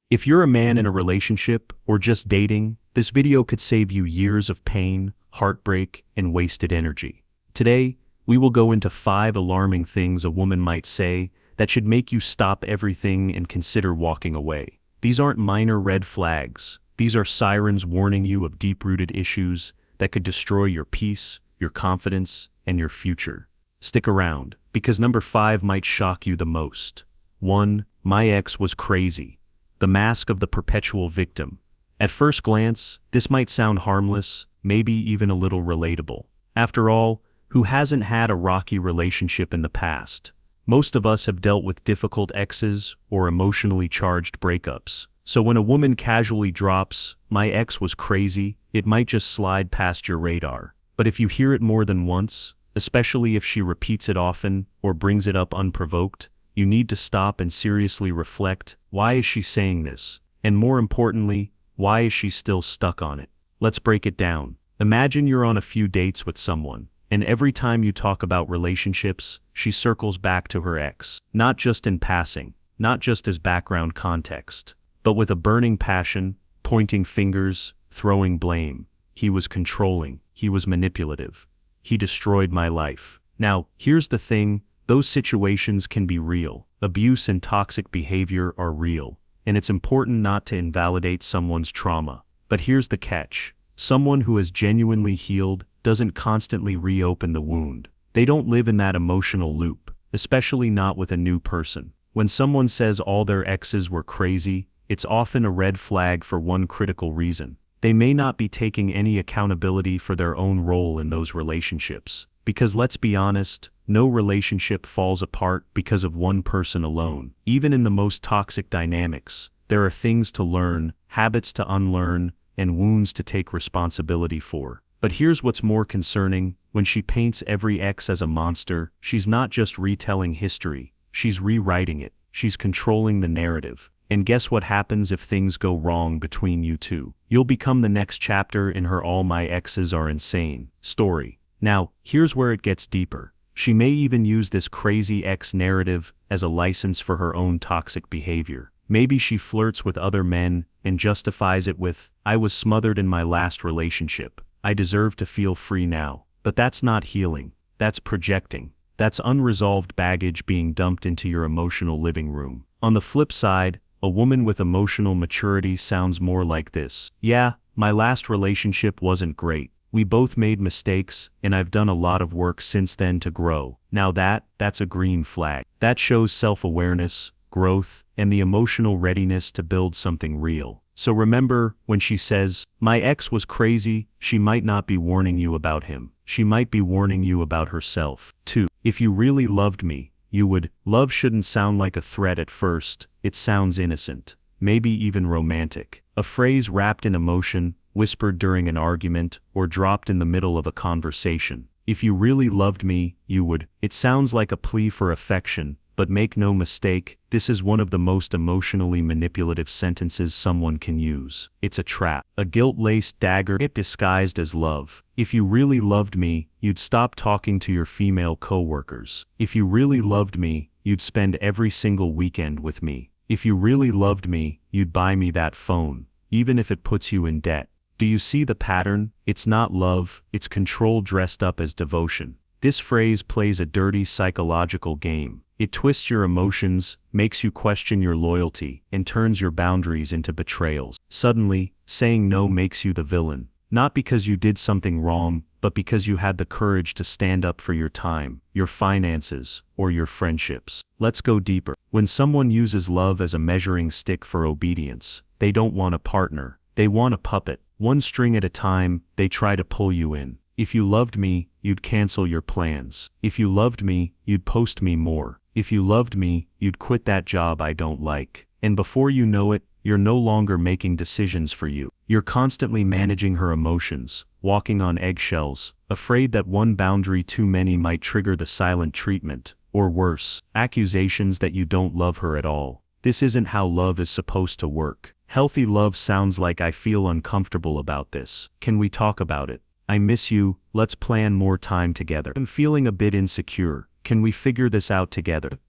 If you're a man in a relationship or just dating, this video could save you years of pain, heartbreak, and wasted energy. Today, we will go into 5 alarming things a woman might say that should make you stop everything and consider walking away. These aren't minor red flags. These are sirens warning you of deep-rooted issues that could destroy your peace, your confidence, and your future. Stick around, because number 5 might shock you the most. 1. My ex was crazy. The mask of the perpetual victim. At first glance, this might sound harmless, maybe even a little relatable. After all, who hasn't had a rocky relationship in the past? Most of us have dealt with difficult exes or emotionally charged breakups. So when a woman casually drops, "My ex was crazy," it might just slide past your radar. But if you hear it more than once, especially if she repeats it often or brings it up unprovoked, you need to stop and seriously reflect. Why is she saying this? And more importantly, why is she still stuck on it? Let's break it down. Imagine you're on a few dates with someone, and every time you talk about relationships, she circles back to her ex. Not just in passing, not just as background context, but with a burning passion, pointing fingers, throwing blame. He was controlling, he was manipulative. He destroyed my life. Now, here's the thing, those situations can be real. Abuse and toxic behavior are real, and it's important not to invalidate someone's trauma. But here's the catch. Someone who has genuinely healed doesn't constantly reopen the wound. They don't live in that emotional loop, especially not with a new person. When someone says all their exes were crazy, it's often a red flag for one critical reason. They may not be taking any accountability for their own role in those relationships. Because let's be honest, no relationship falls apart because of one person alone. Even in the most toxic dynamics, there are things to learn, habits to unlearn, and wounds to take responsibility for. But here's what's more concerning: when she paints every ex as a monster, she's not just retelling history, she's rewriting it. She's controlling the narrative. And guess what happens if things go wrong between you two? You'll become the next chapter in her "all my exes are insane" story. Now, here's where it gets deeper. She may even use this crazy ex narrative as a license for her own toxic behavior. Maybe she flirts with other men and justifies it with, "I was smothered in my last relationship. I deserve to feel free now." But that's not healing. That's projecting. That's unresolved baggage being dumped into your emotional living room. On the flip side, a woman with emotional maturity sounds more like this. "Yeah, my last relationship wasn't great. We both made mistakes, and I've done a lot of work since then to grow." Now that's a green flag. That shows self-awareness, growth, and the emotional readiness to build something real. So remember, when she says, "My ex was crazy," she might not be warning you about him. She might be warning you about herself. 2. If you really loved me, you would. Love shouldn't sound like a threat at first. It sounds innocent, maybe even romantic. A phrase wrapped in emotion, whispered during an argument, or dropped in the middle of a conversation. "If you really loved me, you would." It sounds like a plea for affection, but make no mistake, this is one of the most emotionally manipulative sentences someone can use. It's a trap, a guilt-laced dagger disguised as love. "If you really loved me, you'd stop talking to your female coworkers. If you really loved me, you'd spend every single weekend with me. If you really loved me, you'd buy me that phone, even if it puts you in debt." Do you see the pattern? It's not love, it's control dressed up as devotion. This phrase plays a dirty psychological game. It twists your emotions, makes you question your loyalty, and turns your boundaries into betrayals. Suddenly, saying no makes you the villain. Not because you did something wrong, but because you had the courage to stand up for your time, your finances, or your friendships. Let's go deeper. When someone uses love as a measuring stick for obedience, they don't want a partner, they want a puppet. One string at a time, they try to pull you in. "If you loved me, you'd cancel your plans. If you loved me, you'd post me more. If you loved me, you'd quit that job I don't like." And before you know it, you're no longer making decisions for you. You're constantly managing her emotions, walking on eggshells, afraid that one boundary too many might trigger the silent treatment, or worse, accusations that you don't love her at all. This isn't how love is supposed to work. Healthy love sounds like, "I feel uncomfortable about this. Can we talk about it? I miss you, let's plan more time together. I'm feeling a bit insecure. Can we figure this out together?"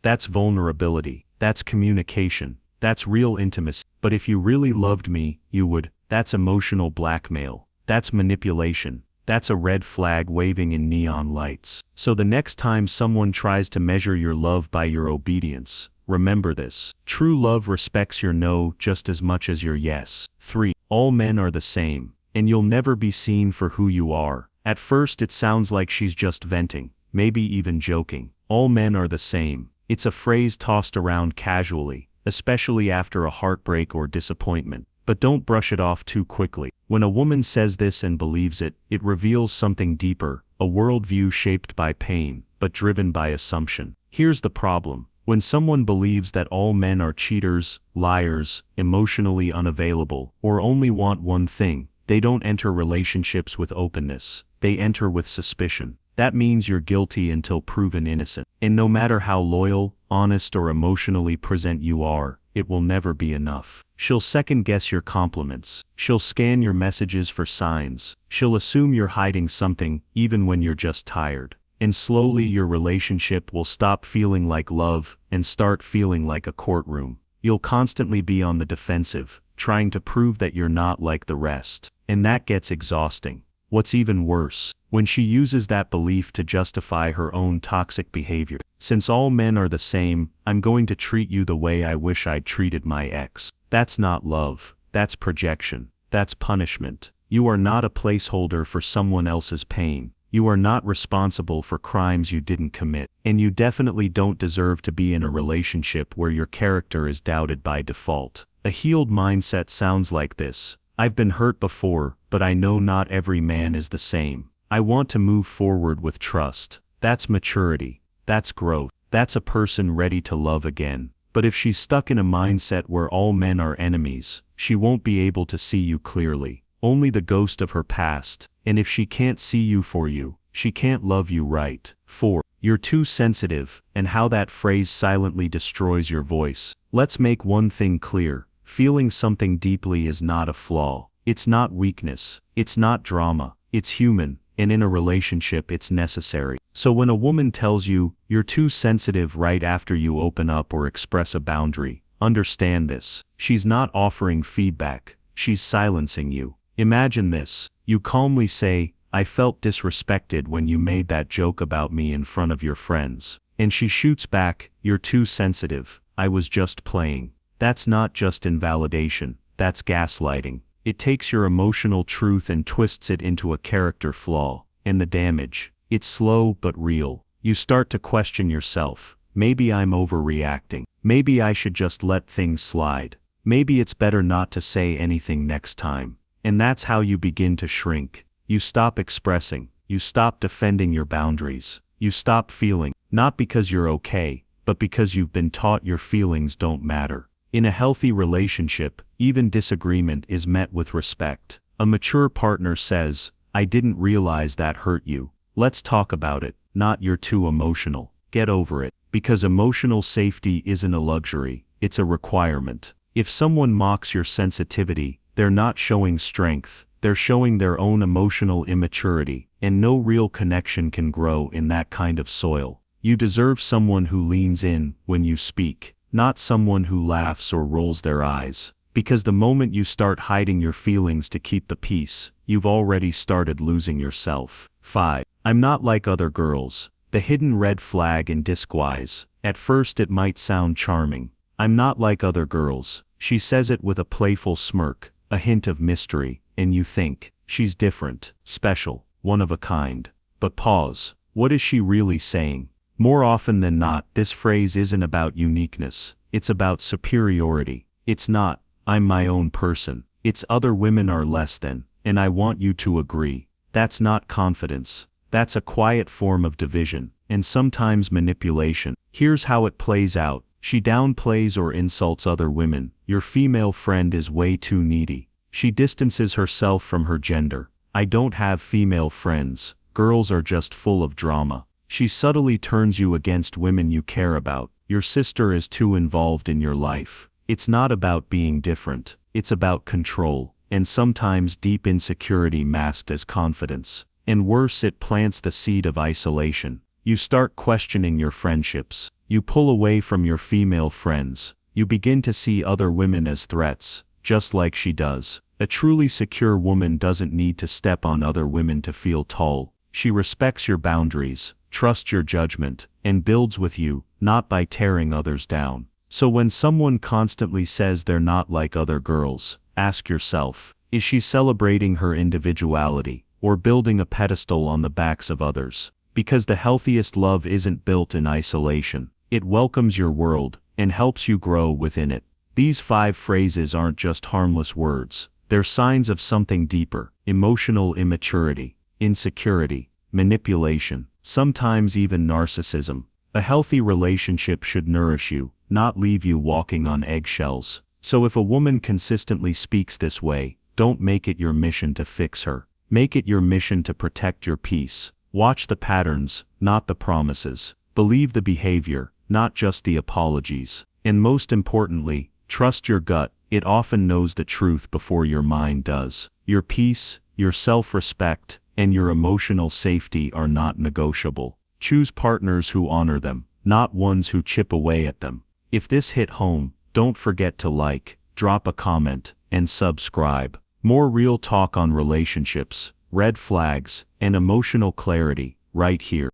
That's vulnerability. That's communication. That's real intimacy. But if you really loved me, you would. That's emotional blackmail. That's manipulation. That's a red flag waving in neon lights. So the next time someone tries to measure your love by your obedience, remember this. True love respects your no just as much as your yes. 3. All men are the same, and you'll never be seen for who you are. At first it sounds like she's just venting, maybe even joking. All men are the same. It's a phrase tossed around casually, especially after a heartbreak or disappointment. But don't brush it off too quickly. When a woman says this and believes it, it reveals something deeper, a worldview shaped by pain, but driven by assumption. Here's the problem. When someone believes that all men are cheaters, liars, emotionally unavailable, or only want one thing, they don't enter relationships with openness. They enter with suspicion. That means you're guilty until proven innocent. And no matter how loyal, honest, or emotionally present you are, it will never be enough. She'll second-guess your compliments. She'll scan your messages for signs. She'll assume you're hiding something, even when you're just tired. And slowly your relationship will stop feeling like love and start feeling like a courtroom. You'll constantly be on the defensive, trying to prove that you're not like the rest. And that gets exhausting. What's even worse, when she uses that belief to justify her own toxic behavior. Since all men are the same, I'm going to treat you the way I wish I'd treated my ex. That's not love. That's projection. That's punishment. You are not a placeholder for someone else's pain. You are not responsible for crimes you didn't commit. And you definitely don't deserve to be in a relationship where your character is doubted by default. A healed mindset sounds like this. I've been hurt before, but I know not every man is the same. I want to move forward with trust. That's maturity. That's growth. That's a person ready to love again. But if she's stuck in a mindset where all men are enemies, she won't be able to see you clearly. Only the ghost of her past. And if she can't see you for you, she can't love you right. 4. You're too sensitive, and how that phrase silently destroys your voice. Let's make one thing clear. Feeling something deeply is not a flaw. It's not weakness. It's not drama. It's human, and in a relationship it's necessary. So when a woman tells you, you're too sensitive right after you open up or express a boundary, understand this. She's not offering feedback. She's silencing you. Imagine this. You calmly say, I felt disrespected when you made that joke about me in front of your friends. And she shoots back, you're too sensitive. I was just playing. That's not just invalidation. That's gaslighting. It takes your emotional truth and twists it into a character flaw. And the damage, it's slow but real. You start to question yourself. Maybe I'm overreacting. Maybe I should just let things slide. Maybe it's better not to say anything next time. And that's how you begin to shrink. You stop expressing. You stop defending your boundaries. You stop feeling, not because you're okay, but because you've been taught your feelings don't matter. In a healthy relationship, even disagreement is met with respect. A mature partner says, I didn't realize that hurt you. Let's talk about it, not you're too emotional. Get over it. Because emotional safety isn't a luxury, it's a requirement. If someone mocks your sensitivity, they're not showing strength, they're showing their own emotional immaturity, and no real connection can grow in that kind of soil. You deserve someone who leans in when you speak. Not someone who laughs or rolls their eyes. Because the moment you start hiding your feelings to keep the peace, you've already started losing yourself. 5. I'm not like other girls. The hidden red flag in disguise. At first it might sound charming. I'm not like other girls. She says it with a playful smirk, a hint of mystery, and you think, she's different, special, one of a kind. But pause. What is she really saying? More often than not, this phrase isn't about uniqueness. It's about superiority. It's not, I'm my own person. It's other women are less than, and I want you to agree. That's not confidence. That's a quiet form of division, and sometimes manipulation. Here's how it plays out. She downplays or insults other women. Your female friend is way too needy. She distances herself from her gender. I don't have female friends. Girls are just full of drama. She subtly turns you against women you care about. Your sister is too involved in your life. It's not about being different. It's about control, and sometimes deep insecurity masked as confidence. And worse, it plants the seed of isolation. You start questioning your friendships. You pull away from your female friends. You begin to see other women as threats, just like she does. A truly secure woman doesn't need to step on other women to feel tall. She respects your boundaries, trusts your judgment, and builds with you, not by tearing others down. So when someone constantly says they're not like other girls, ask yourself, is she celebrating her individuality, or building a pedestal on the backs of others? Because the healthiest love isn't built in isolation. It welcomes your world, and helps you grow within it. These 5 phrases aren't just harmless words. They're signs of something deeper: emotional immaturity, insecurity, manipulation, sometimes even narcissism. A healthy relationship should nourish you, not leave you walking on eggshells. So if a woman consistently speaks this way, don't make it your mission to fix her. Make it your mission to protect your peace. Watch the patterns, not the promises. Believe the behavior, not just the apologies. And most importantly, trust your gut. It often knows the truth before your mind does. Your peace, your self-respect, and your emotional safety are not negotiable. Choose partners who honor them, not ones who chip away at them. If this hit home, don't forget to like, drop a comment, and subscribe. More real talk on relationships, red flags, and emotional clarity, right here.